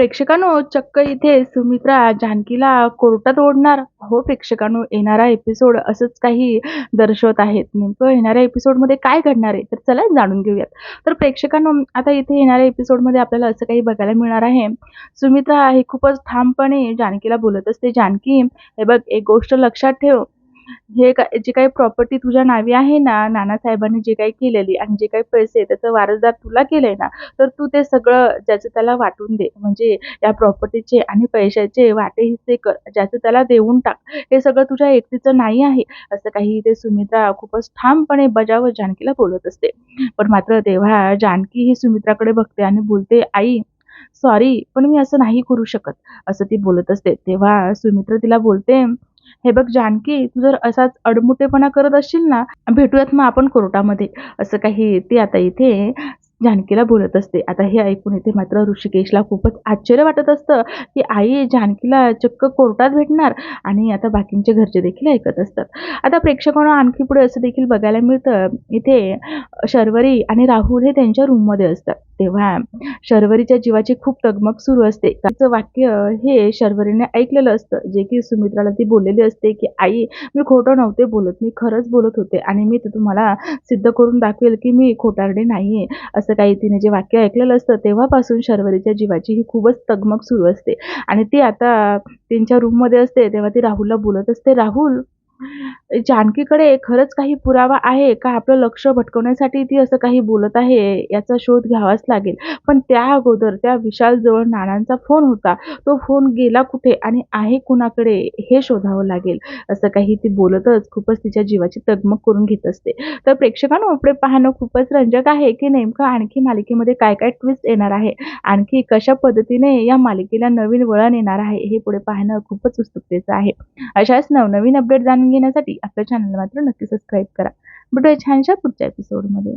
प्रेक्षकांनो, चक्क इथे सुमित्रा जानकीला कोर्टात ओढणार. हो प्रेक्षकांनो, येणारा एपिसोड असंच काही दर्शवत आहेत. नेमकं येणाऱ्या एपिसोडमध्ये काय घडणार आहे? तर चला जाणून घेऊयात. तर प्रेक्षकांनो, आता इथे येणाऱ्या एपिसोडमध्ये आपल्याला असं काही बघायला मिळणार आहे. सुमित्रा ही खूपच ठामपणे जानकीला बोलत असते, "जानकी, हे बघ, एक गोष्ट लक्षात ठेव. जे काही प्रॉपर्टी तुझ्या नावे आहे ना, नानासाहेबांनी जे काही केलेली आणि जे काही पैसे त्याचा वारसदार तुला केलंय ना, तर तू ते सगळं ज्याचं त्याला वाटून दे. म्हणजे या प्रॉपर्टीचे आणि पैशाचे वाटे हिस्से कर. ज्याचं त्याला देऊन टाक. हे सगळं तुझ्या एकटीचं नाही आहे." असं काही ते सुमित्रा खूपच ठामपणे बजावत जानकीला बोलत असते. पण मात्र तेव्हा जानकी ही सुमित्राकडे बघते आणि बोलते, "आई, सॉरी, पण मी असं नाही करू शकत." असं ती बोलत असते. तेव्हा सुमित्रा तिला बोलते, "हे बघ जानकी, तू जर असाच अडमुटेपणा करत असशील ना, भेटूयात मग आपण कोर्टामध्ये." असं काही ती आता इथे जानकीला बोलत असते. आता हे ऐकून इथे मात्र ऋषिकेशला खूपच आश्चर्य वाटत असतं, की आई जानकीला चक्क कोर्टात भेटणार आणि आता बाकींचे घरचे देखील ऐकत असतात. आता प्रेक्षकांना आणखी पुढे असं देखील बघायला मिळतं, इथे शर्वरी आणि राहुल हे त्यांच्या रूममध्ये असतात. तेव्हा शर्वरीच्या जीवाची खूप तगमग सुरू असते. तिचं वाक्य हे शर्वरीने ऐकलेलं असतं, जे की सुमित्राला ती बोललेली असते, की "आई, मी खोटं नव्हते बोलत. मी खरंच बोलत होते आणि मी ते तुम्हाला सिद्ध करून दाखवेल, की मी खोटारडी नाहीये." असं काही तिने जे वाक्य ऐकलेलं असतं, तेव्हापासून शर्वरीच्या जीवाची ही खूपच तगमग सुरू असते आणि ती आता त्यांच्या रूममध्ये असते. तेव्हा ती राहुलला बोलत असते, "राहुल, जानकीकडे खरंच काही पुरावा आहे का? आपलं लक्ष भटकवण्यासाठी ती असं काही बोलत आहे, याचा शोध घ्यावाच लागेल. पण त्या अगोदर त्या विशालजवळ नानांचा फोन होता. तो फोन गेला कुठे आणि आहे कुणाकडे हे शोधावं लागेल." असं काही ती बोलतच खूपच तिच्या जीवाची तगमग करून घेत असते. तर प्रेक्षकांनो, पुढे पाहणं खूपच रंजक आहे, की नेमकं आणखी मालिकेमध्ये काय-काय ट्विस्ट येणार आहे. आणखी कशा पद्धतीने या मालिकेला नवीन वळण येणार आहे, हे पुढे पाहणं खूपच उत्सुकतेचं आहे. अशाच नवनवीन अपडेट जाणून घेण्यासाठी आपल्या चॅनलला मात्र नक्की सबस्क्राईब करा. भेटूया छानशा पुढच्या एपिसोडमध्ये.